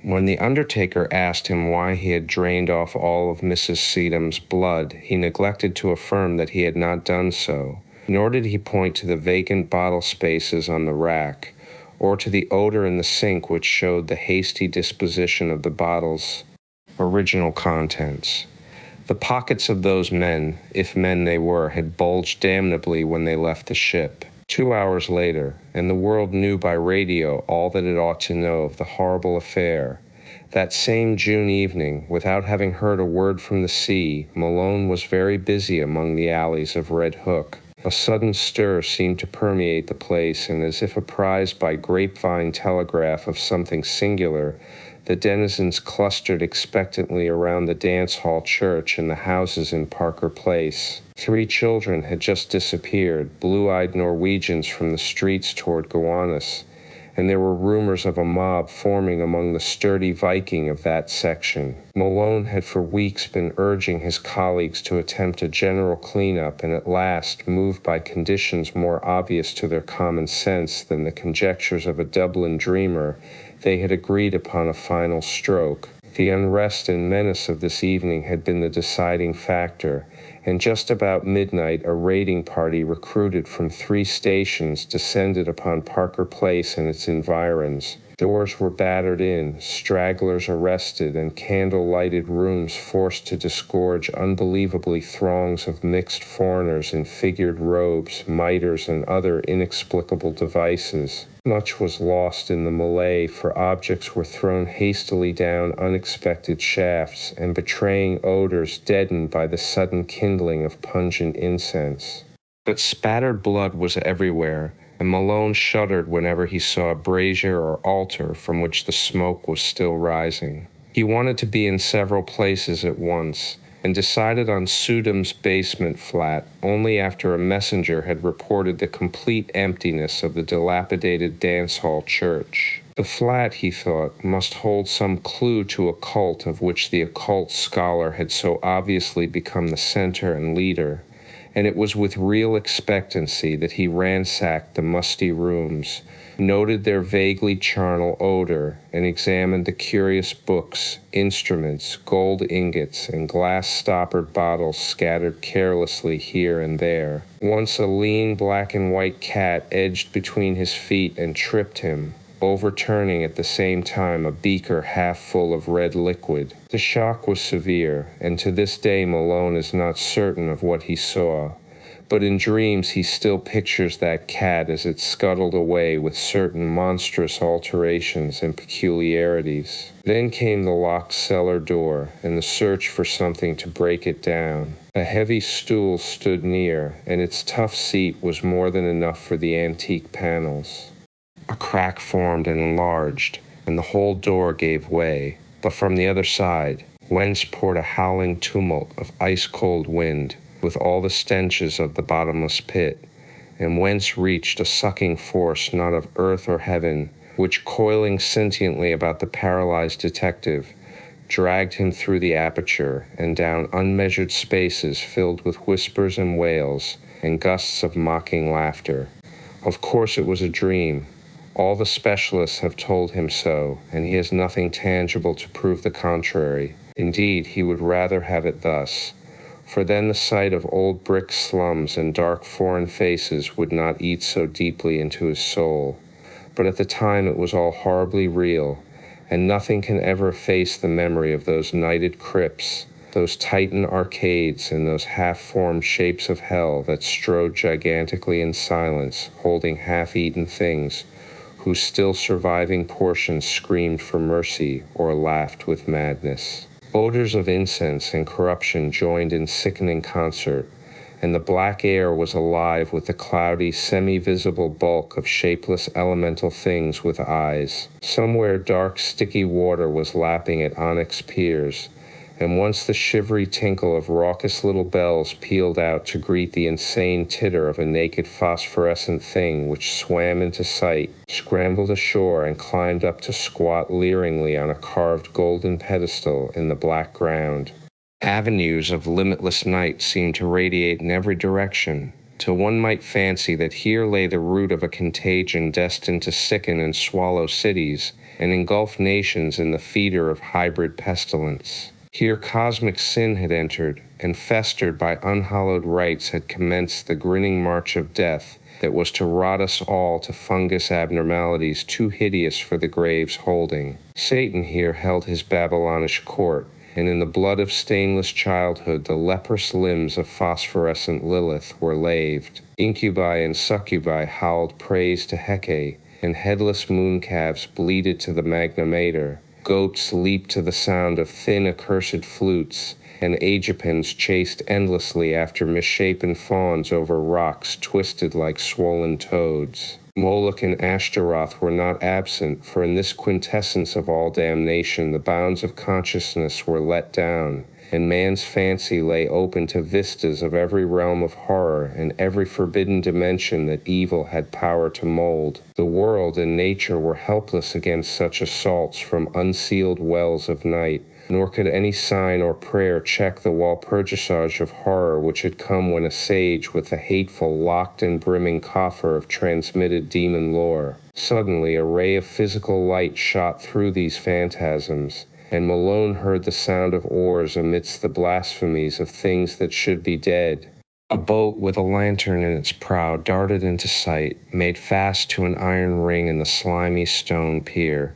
When the undertaker asked him why he had drained off all of Mrs. Sidam's blood, he neglected to affirm that he had not done so, nor did he point to the vacant bottle spaces on the rack, or to the odor in the sink which showed the hasty disposition of the bottle's original contents. The pockets of those men, if men they were, had bulged damnably when they left the ship. 2 hours later, and the world knew by radio all that it ought to know of the horrible affair. That same June evening, without having heard a word from the sea, Malone was very busy among the alleys of Red Hook. A sudden stir seemed to permeate the place, and as if apprised by grapevine telegraph of something singular, the denizens clustered expectantly around the dance hall church and the houses in Parker Place. 3 children had just disappeared, blue-eyed Norwegians from the streets toward Gowanus, and there were rumors of a mob forming among the sturdy Viking of that section. Malone had for weeks been urging his colleagues to attempt a general cleanup, and at last, moved by conditions more obvious to their common sense than the conjectures of a Dublin dreamer, they had agreed upon a final stroke. The unrest and menace of this evening had been the deciding factor, and just about midnight a raiding party recruited from 3 stations descended upon Parker Place and its environs. Doors were battered in, stragglers arrested, and candle-lighted rooms forced to disgorge unbelievably throngs of mixed foreigners in figured robes, mitres, and other inexplicable devices. Much was lost in the melee, for objects were thrown hastily down unexpected shafts, and betraying odors deadened by the sudden kindling of pungent incense. But spattered blood was everywhere, and Malone shuddered whenever he saw a brazier or altar from which the smoke was still rising. He wanted to be in several places at once, and decided on Sudham's basement flat only after a messenger had reported the complete emptiness of the dilapidated dance hall church. The flat, he thought, must hold some clue to a cult of which the occult scholar had so obviously become the center and leader, and it was with real expectancy that he ransacked the musty rooms, noted their vaguely charnel odor, and examined the curious books, instruments, gold ingots, and glass-stoppered bottles scattered carelessly here and there. Once a lean black and white cat edged between his feet and tripped him, overturning at the same time a beaker half full of red liquid. The shock was severe, and to this day Malone is not certain of what he saw, but in dreams he still pictures that cat as it scuttled away with certain monstrous alterations and peculiarities. Then came the locked cellar door, and the search for something to break it down. A heavy stool stood near, and its tough seat was more than enough for the antique panels. A crack formed and enlarged, and the whole door gave way, but from the other side, whence poured a howling tumult of ice-cold wind, with all the stenches of the bottomless pit, and whence reached a sucking force not of earth or heaven, which, coiling sentiently about the paralyzed detective, dragged him through the aperture and down unmeasured spaces filled with whispers and wails and gusts of mocking laughter. Of course it was a dream. All the specialists have told him so, and he has nothing tangible to prove the contrary. Indeed, he would rather have it thus, for then the sight of old brick slums and dark foreign faces would not eat so deeply into his soul. But at the time it was all horribly real, and nothing can ever efface the memory of those nighted crypts, those Titan arcades, and those half-formed shapes of hell that strode gigantically in silence, holding half-eaten things, whose still surviving portions screamed for mercy or laughed with madness. Odors of incense and corruption joined in sickening concert, and the black air was alive with the cloudy, semi-visible bulk of shapeless elemental things with eyes. Somewhere dark, sticky water was lapping at onyx piers, and once the shivery tinkle of raucous little bells pealed out to greet the insane titter of a naked phosphorescent thing which swam into sight, scrambled ashore, and climbed up to squat leeringly on a carved golden pedestal in the black ground. Avenues of limitless night seemed to radiate in every direction, till one might fancy that here lay the root of a contagion destined to sicken and swallow cities and engulf nations in the feeder of hybrid pestilence. Here cosmic sin had entered, and festered by unhallowed rites had commenced the grinning march of death that was to rot us all to fungus abnormalities too hideous for the grave's holding. Satan here held his Babylonish court, and in the blood of stainless childhood the leprous limbs of phosphorescent Lilith were laved. Incubi and succubi howled praise to Hecate, and headless mooncalves bleated to the Magna Mater. Goats leaped to the sound of thin accursed flutes, and Aegipans chased endlessly after misshapen fawns over rocks twisted like swollen toads. Moloch and Ashtaroth were not absent, for in this quintessence of all damnation the bounds of consciousness were let down, and man's fancy lay open to vistas of every realm of horror and every forbidden dimension that evil had power to mold. The world and nature were helpless against such assaults from unsealed wells of night, nor could any sign or prayer check the walpurgisage of horror which had come when a sage with the hateful, locked and brimming coffer of transmitted demon lore. Suddenly a ray of physical light shot through these phantasms, and Malone heard the sound of oars amidst the blasphemies of things that should be dead. A boat with a lantern in its prow darted into sight, made fast to an iron ring in the slimy stone pier,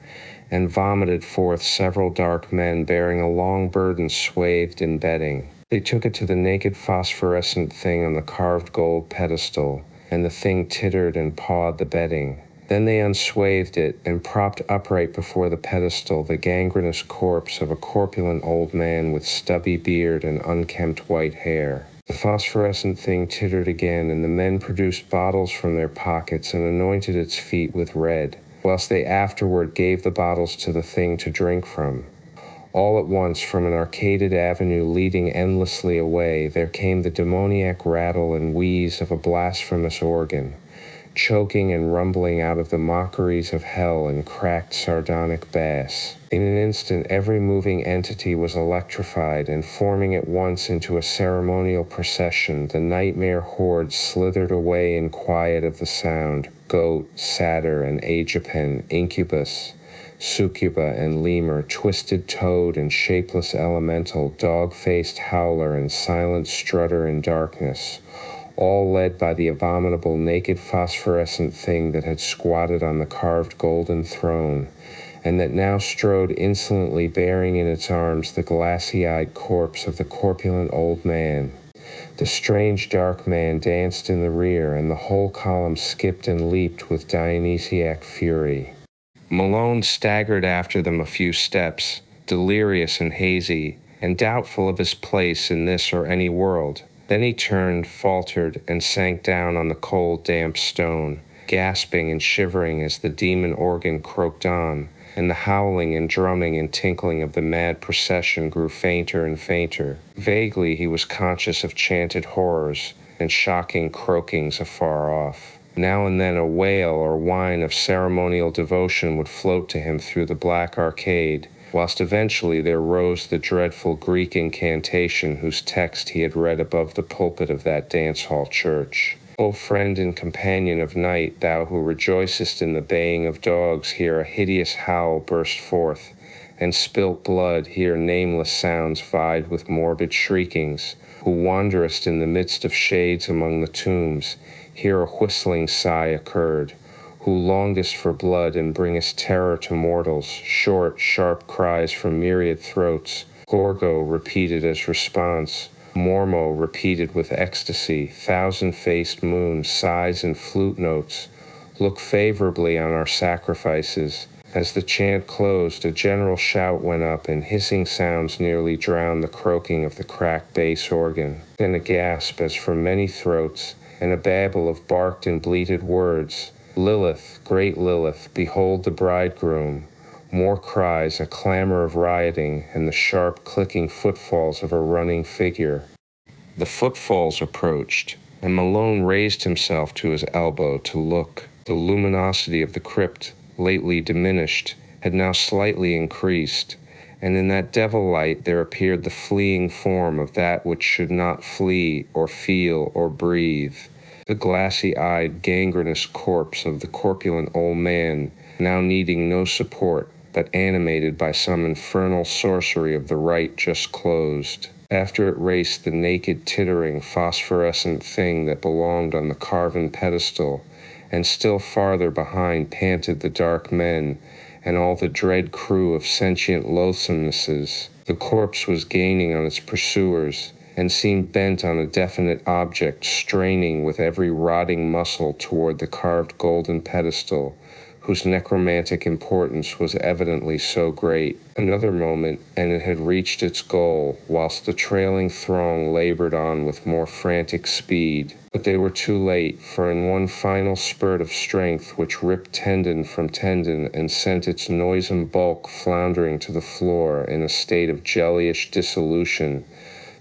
and vomited forth several dark men bearing a long burden swathed in bedding. They took it to the naked phosphorescent thing on the carved gold pedestal, and the thing tittered and pawed the bedding. Then they unswathed it, and propped upright before the pedestal the gangrenous corpse of a corpulent old man with stubby beard and unkempt white hair. The phosphorescent thing tittered again, and the men produced bottles from their pockets and anointed its feet with red, whilst they afterward gave the bottles to the thing to drink from. All at once, from an arcaded avenue leading endlessly away, there came the demoniac rattle and wheeze of a blasphemous organ, choking and rumbling out of the mockeries of hell in cracked sardonic bass. In an instant, every moving entity was electrified, and forming at once into a ceremonial procession, the nightmare horde slithered away in quiet of the sound. Goat, satyr, and Aegipan, incubus, succuba and lemur, twisted toad and shapeless elemental, dog-faced howler and silent strutter in darkness, all led by the abominable naked phosphorescent thing that had squatted on the carved golden throne, and that now strode insolently bearing in its arms the glassy-eyed corpse of the corpulent old man. The strange dark man danced in the rear, and the whole column skipped and leaped with Dionysiac fury. Malone staggered after them a few steps, delirious and hazy, and doubtful of his place in this or any world. Then he turned, faltered, and sank down on the cold, damp stone, gasping and shivering as the demon organ croaked on, and the howling and drumming and tinkling of the mad procession grew fainter and fainter. Vaguely he was conscious of chanted horrors and shocking croakings afar off. Now and then a wail or whine of ceremonial devotion would float to him through the black arcade, whilst eventually there rose the dreadful Greek incantation whose text he had read above the pulpit of that dance-hall church. O friend and companion of night, thou who rejoicest in the baying of dogs, hear a hideous howl burst forth, and spilt blood, hear nameless sounds vied with morbid shriekings, who wanderest in the midst of shades among the tombs, here a whistling sigh occurred, who longest for blood and bringest terror to mortals, short, sharp cries from myriad throats, Gorgo repeated as response, Mormo repeated with ecstasy, thousand-faced moon, sighs and flute notes, look favorably on our sacrifices. As the chant closed, a general shout went up, and hissing sounds nearly drowned the croaking of the cracked bass organ. Then a gasp as from many throats, and a babble of barked and bleated words. Lilith, great Lilith, behold the bridegroom. More cries, a clamor of rioting, and the sharp clicking footfalls of a running figure. The footfalls approached, and Malone raised himself to his elbow to look. The luminosity of the crypt, lately diminished, had now slightly increased, and in that devil light there appeared the fleeing form of that which should not flee or feel or breathe. The glassy-eyed, gangrenous corpse of the corpulent old man, now needing no support, but animated by some infernal sorcery of the rite just closed. After it raced the naked, tittering, phosphorescent thing that belonged on the carven pedestal, and still farther behind panted the dark men, and all the dread crew of sentient loathsomenesses. The corpse was gaining on its pursuers, and seemed bent on a definite object, straining with every rotting muscle toward the carved golden pedestal, whose necromantic importance was evidently so great. Another moment, and it had reached its goal, whilst the trailing throng labored on with more frantic speed. But they were too late, for in one final spurt of strength which ripped tendon from tendon and sent its noisome bulk floundering to the floor in a state of jellyish dissolution,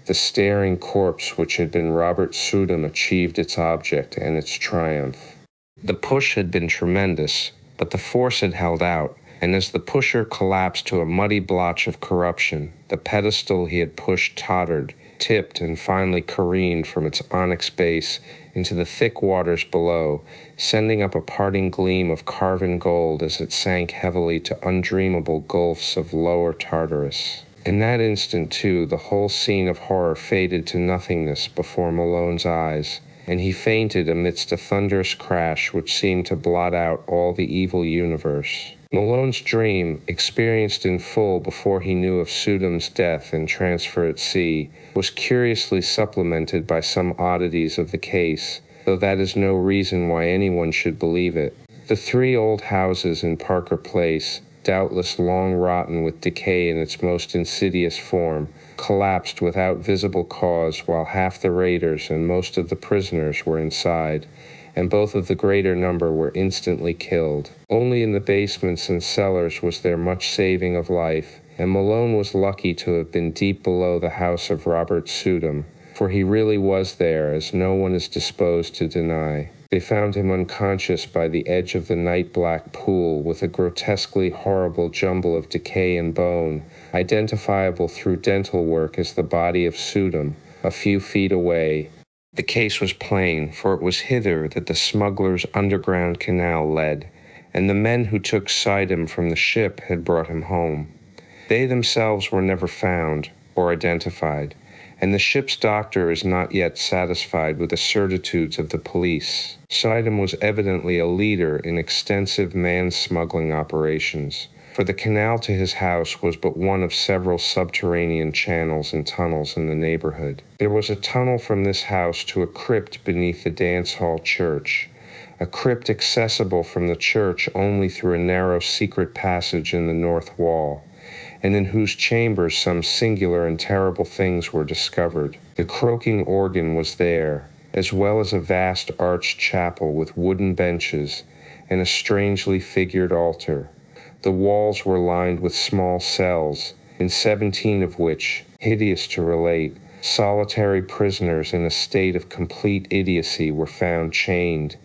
the staring corpse which had been Robert Sudum achieved its object and its triumph. The push had been tremendous, but the force had held out, and as the pusher collapsed to a muddy blotch of corruption, the pedestal he had pushed tottered, tipped, and finally careened from its onyx base into the thick waters below, sending up a parting gleam of carven gold as it sank heavily to undreamable gulfs of lower Tartarus. In that instant, too, the whole scene of horror faded to nothingness before Malone's eyes, and he fainted amidst a thunderous crash which seemed to blot out all the evil universe. Malone's dream, experienced in full before he knew of Sudum's death and transfer at sea, was curiously supplemented by some oddities of the case, though that is no reason why anyone should believe it. The 3 old houses in Parker Place, doubtless long rotten with decay in its most insidious form, collapsed without visible cause while half the raiders and most of the prisoners were inside, and both of the greater number were instantly killed. Only in the basements and cellars was there much saving of life, and Malone was lucky to have been deep below the house of Robert Sudum, for he really was there, as no one is disposed to deny. They found him unconscious by the edge of the night-black pool with a grotesquely horrible jumble of decay and bone, identifiable through dental work as the body of Sudum, a few feet away. The case was plain, for it was hither that the smuggler's underground canal led, and the men who took Sidum from the ship had brought him home. They themselves were never found or identified, and the ship's doctor is not yet satisfied with the certitudes of the police. Sidum was evidently a leader in extensive man-smuggling operations, for the canal to his house was but one of several subterranean channels and tunnels in the neighborhood. There was a tunnel from this house to a crypt beneath the dance hall church, a crypt accessible from the church only through a narrow secret passage in the north wall, and in whose chambers some singular and terrible things were discovered. The croaking organ was there, as well as a vast arched chapel with wooden benches and a strangely figured altar. The walls were lined with small cells, in 17 of which, hideous to relate, solitary prisoners in a state of complete idiocy were found chained,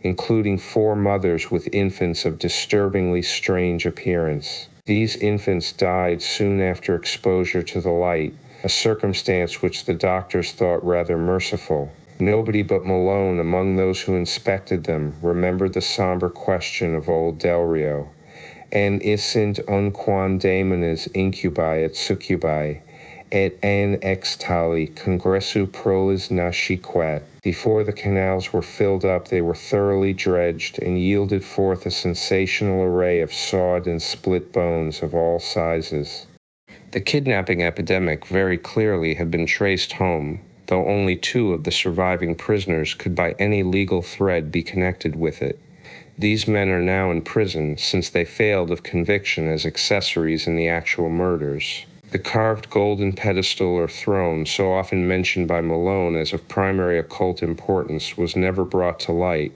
including 4 mothers with infants of disturbingly strange appearance. These infants died soon after exposure to the light, a circumstance which the doctors thought rather merciful. Nobody but Malone, among those who inspected them, remembered the somber question of old Delrio: "An essent unquam daemones incubi et succubi, et an ex tali congressu prolis nasciquat." Before the canals were filled up, they were thoroughly dredged and yielded forth a sensational array of sawed and split bones of all sizes. The kidnapping epidemic very clearly had been traced home, though only 2 of the surviving prisoners could by any legal thread be connected with it. These men are now in prison since they failed of conviction as accessories in the actual murders. The carved golden pedestal or throne, so often mentioned by Malone as of primary occult importance, was never brought to light,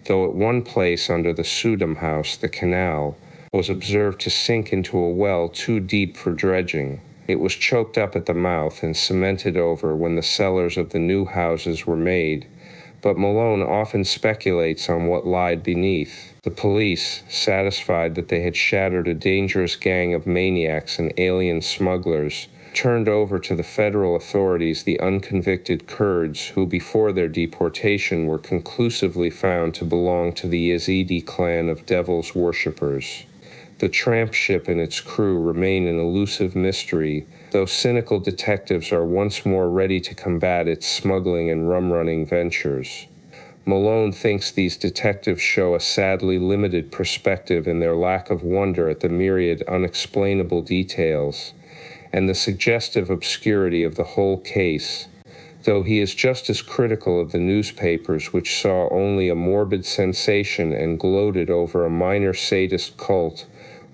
though at one place under the Sudum house, the canal, was observed to sink into a well too deep for dredging. It was choked up at the mouth and cemented over when the cellars of the new houses were made, but Malone often speculates on what lied beneath. The police, satisfied that they had shattered a dangerous gang of maniacs and alien smugglers, turned over to the federal authorities the unconvicted Kurds who before their deportation were conclusively found to belong to the Yazidi clan of devil's worshippers. The tramp ship and its crew remain an elusive mystery, though cynical detectives are once more ready to combat its smuggling and rum-running ventures. Malone thinks these detectives show a sadly limited perspective in their lack of wonder at the myriad unexplainable details and the suggestive obscurity of the whole case, though he is just as critical of the newspapers which saw only a morbid sensation and gloated over a minor sadist cult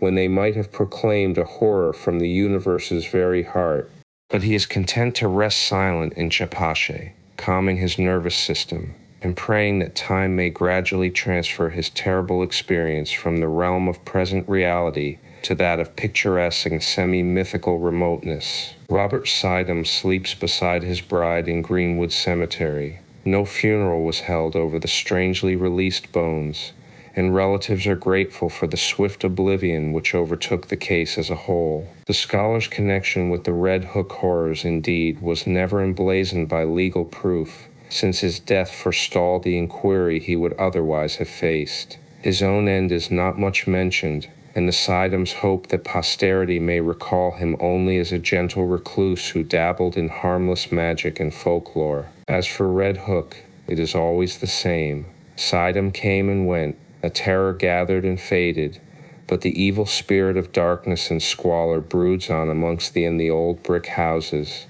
when they might have proclaimed a horror from the universe's very heart. But he is content to rest silent in Chapache, calming his nervous system, and praying that time may gradually transfer his terrible experience from the realm of present reality to that of picturesque and semi-mythical remoteness. Robert Sidum sleeps beside his bride in Greenwood Cemetery. No funeral was held over the strangely released bones, and relatives are grateful for the swift oblivion which overtook the case as a whole. The scholar's connection with the Red Hook horrors, indeed, was never emblazoned by legal proof, since his death forestalled the inquiry he would otherwise have faced. His own end is not much mentioned, and the Sidums hope that posterity may recall him only as a gentle recluse who dabbled in harmless magic and folklore. As for Red Hook, it is always the same. Sidum came and went, a terror gathered and faded, but the evil spirit of darkness and squalor broods on amongst the old brick houses,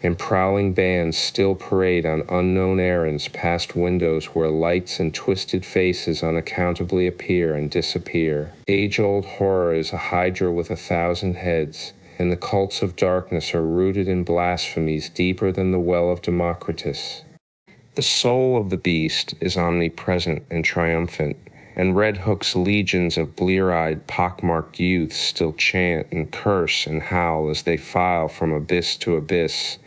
and prowling bands still parade on unknown errands past windows where lights and twisted faces unaccountably appear and disappear. Age-old horror is a hydra with 1,000 heads, and the cults of darkness are rooted in blasphemies deeper than the well of Democritus. The soul of the beast is omnipresent and triumphant, and Red Hook's legions of blear-eyed, pockmarked youths still chant and curse and howl as they file from abyss to abyss,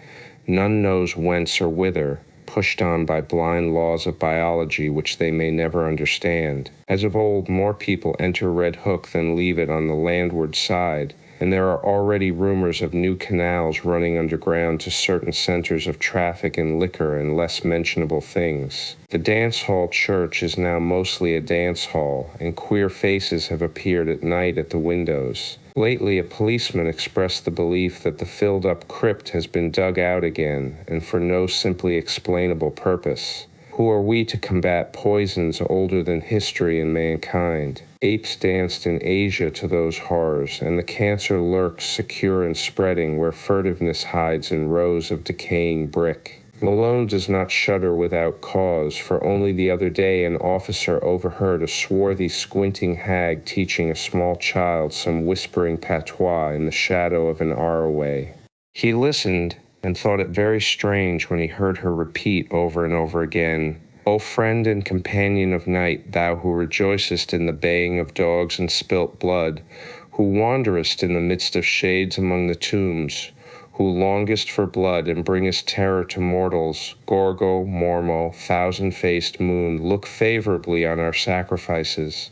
none knows whence or whither, pushed on by blind laws of biology which they may never understand. As of old, more people enter Red Hook than leave it on the landward side, and there are already rumors of new canals running underground to certain centers of traffic in liquor and less mentionable things. The dance hall church is now mostly a dance hall, and queer faces have appeared at night at the windows. Lately, a policeman expressed the belief that the filled-up crypt has been dug out again, and for no simply explainable purpose. Who are we to combat poisons older than history and mankind? Apes danced in Asia to those horrors, and the cancer lurks secure and spreading where furtiveness hides in rows of decaying brick. Malone does not shudder without cause, for only the other day an officer overheard a swarthy, squinting hag teaching a small child some whispering patois in the shadow of an arroway. He listened and thought it very strange when he heard her repeat over and over again, "O friend and companion of night, thou who rejoicest in the baying of dogs and spilt blood, who wanderest in the midst of shades among the tombs, who longest for blood and bringest terror to mortals, Gorgo, Mormo, thousand-faced moon, look favorably on our sacrifices.